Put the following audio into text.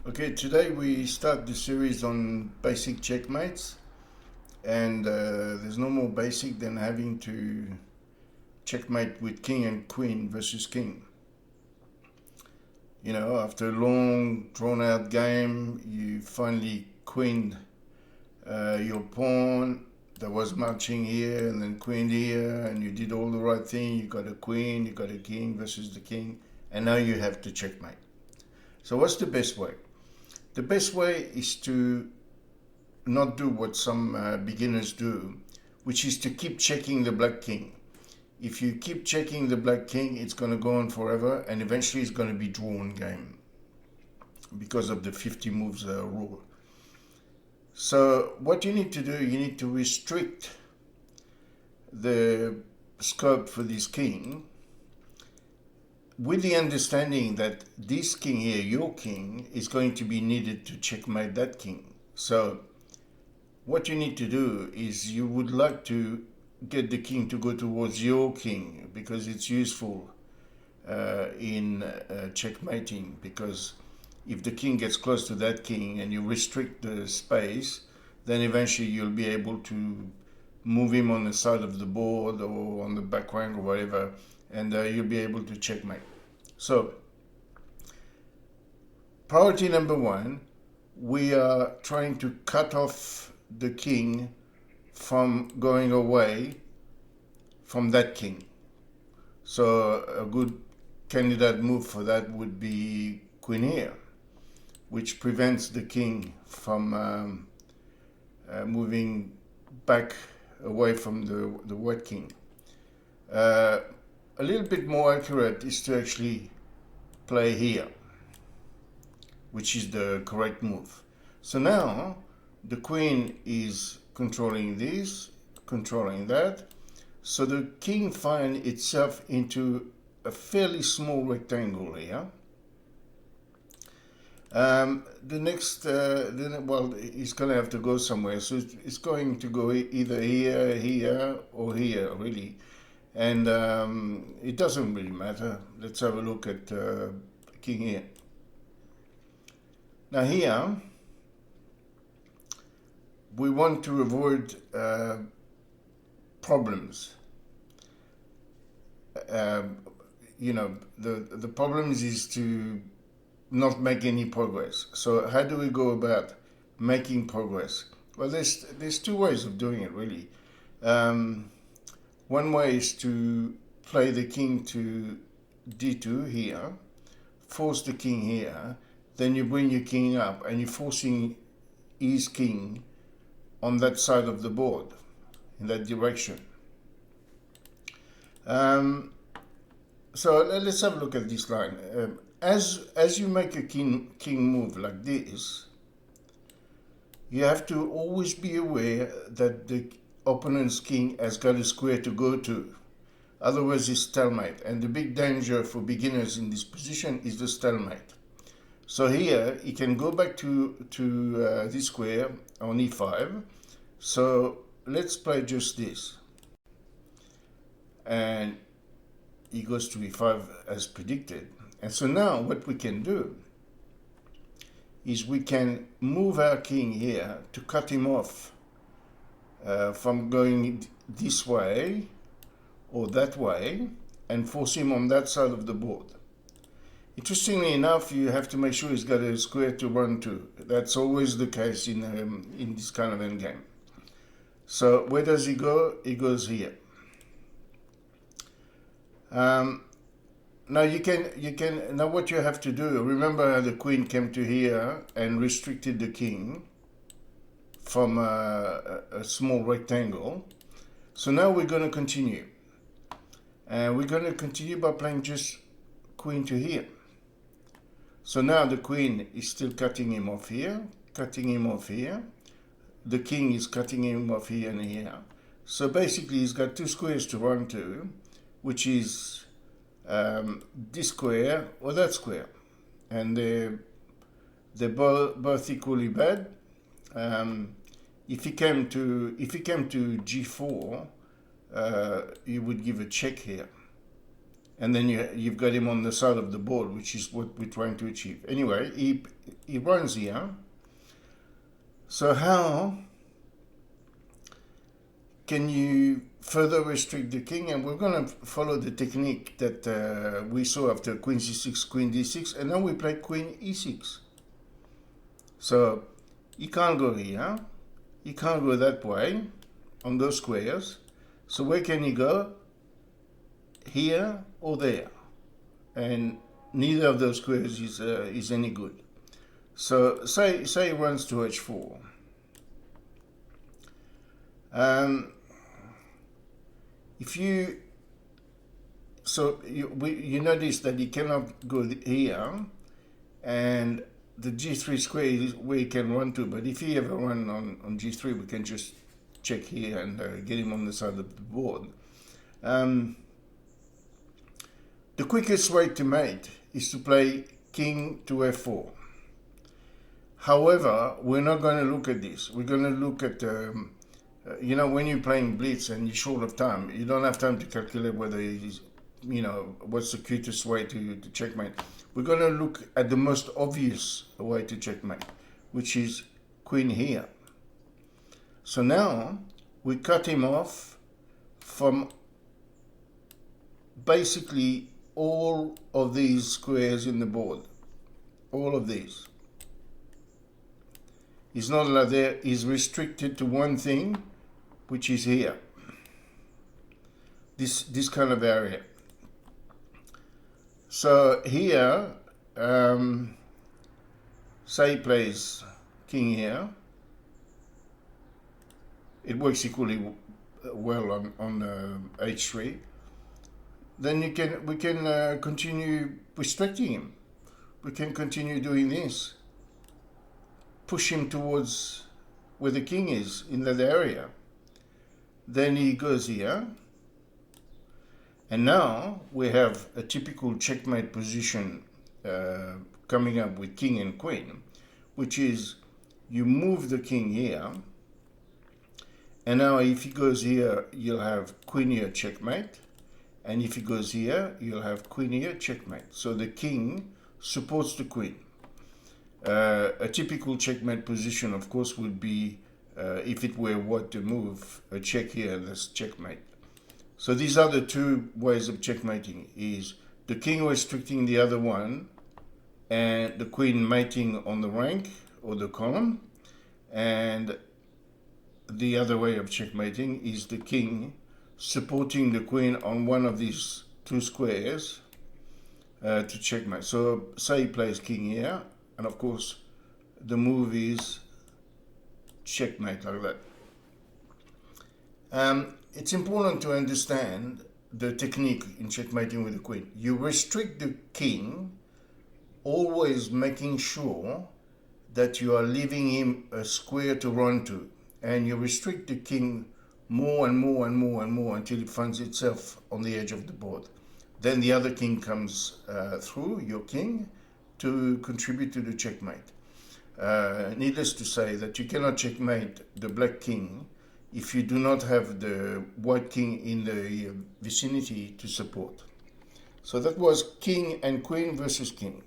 Okay, today we start the series on basic checkmates, and there's no more basic than having to checkmate with king and queen versus king. You know, after a long, drawn out game, you finally queened your pawn that was marching here, and then queened here, and you did all the right thing. You got a queen, you got a king versus the king, and now you have to checkmate. So, what's the best way? The best way is to not do what some beginners do, which is to keep checking the black king. If you keep checking the black king, it's going to go on forever, and eventually it's going to be drawn game because of the 50 moves rule. So what you need to do, you need to restrict the scope for this king with the understanding that this king here, your king, is going to be needed to checkmate that king. So what you need to do is you would like to get the king to go towards your king because it's useful in checkmating, because if the king gets close to that king and you restrict the space, then eventually you'll be able to move him on the side of the board or on the back rank or whatever, and you'll be able to checkmate. So, priority number one, we are trying to cut off the king from going away from that king. So a good candidate move for that would be queen here, which prevents the king from moving back away from the white king. A little bit more accurate is to actually play here, which is the correct move. So now the queen is controlling this, controlling that. So the king finds itself into a fairly small rectangle here. The next, well, it's going to have to go somewhere. So it's going to go either here, here, or here, really. And it doesn't really matter. Let's have a look at king here. Now here, we want to avoid problems. You know, the problems is to not make any progress. So how do we go about making progress? Well, there's two ways of doing it, really. One way is to play the king to d2 here, force the king here, then you bring your king up and you're forcing his king on that side of the board, in that direction. So let's have a look at this line. As you make a king move like this, you have to always be aware that the opponent's king has got a square to go to. Otherwise it's stalemate, and the big danger for beginners in this position is the stalemate. So here he can go back to this square on e5. So let's play just this, and he goes to e5 as predicted. And so now what we can do is we can move our king here to cut him off from going this way or that way, and force him on that side of the board. Interestingly enough, you have to make sure he's got a square to run to. That's always the case in this kind of endgame. So where does he go? He goes here. Now you can now what you have to do. Remember how the queen came to here and restricted the king from a small rectangle. So now we're going to continue, and we're going to continue by playing just queen to here. So now the queen is still cutting him off here, cutting him off here. The king is cutting him off here and here. So basically he's got two squares to run to, which is this square or that square, and they're both equally bad. If he came to g4, you would give a check here, and then you've got him on the side of the board, which is what we're trying to achieve. Anyway, he runs here. So how can you further restrict the king? And we're going to follow the technique that we saw after queen c6, queen d6, and now we play queen e6. So he can't go here, he can't go that way on those squares. So where can he go? Here or there? And neither of those squares is any good. So say he runs to h4. You notice that he cannot go here, and the g3 square is where he can run to. But if he ever run on g3, we can just check here and get him on the side of the board. The quickest way to mate is to play king to f4. However, we're not going to look at this. We're going to look at, when you're playing blitz and you're short of time, you don't have time to calculate whether it is, what's the quickest way to checkmate. We're going to look at the most obvious way to checkmate, which is queen here. So now we cut him off from basically all of these squares in the board. All of these. He's not allowed there. He's restricted to one thing, which is here. This kind of area. So here, say he plays king here. It works equally well on h3. Then we can continue restricting him. We can continue doing this. Push him towards where the king is in that area. Then he goes here. And now we have a typical checkmate position coming up with king and queen, which is you move the king here. And now if he goes here, you'll have queen here checkmate. And if he goes here, you'll have queen here checkmate. So the king supports the queen. A typical checkmate position, of course, would be, if it were what to move, a check here, that's checkmate. So these are the two ways of checkmating, is the king restricting the other one, and the queen mating on the rank or the column. And the other way of checkmating is the king supporting the queen on one of these two squares to checkmate. So say he plays king here, and of course the move is checkmate like that. It's important to understand the technique in checkmating with the queen. You restrict the king, always making sure that you are leaving him a square to run to, and you restrict the king more and more and more and more until it finds itself on the edge of the board. Then the other king comes through, your king, to contribute to the checkmate. Needless to say that you cannot checkmate the black king if you do not have the white king in the vicinity to support. So that was king and queen versus king.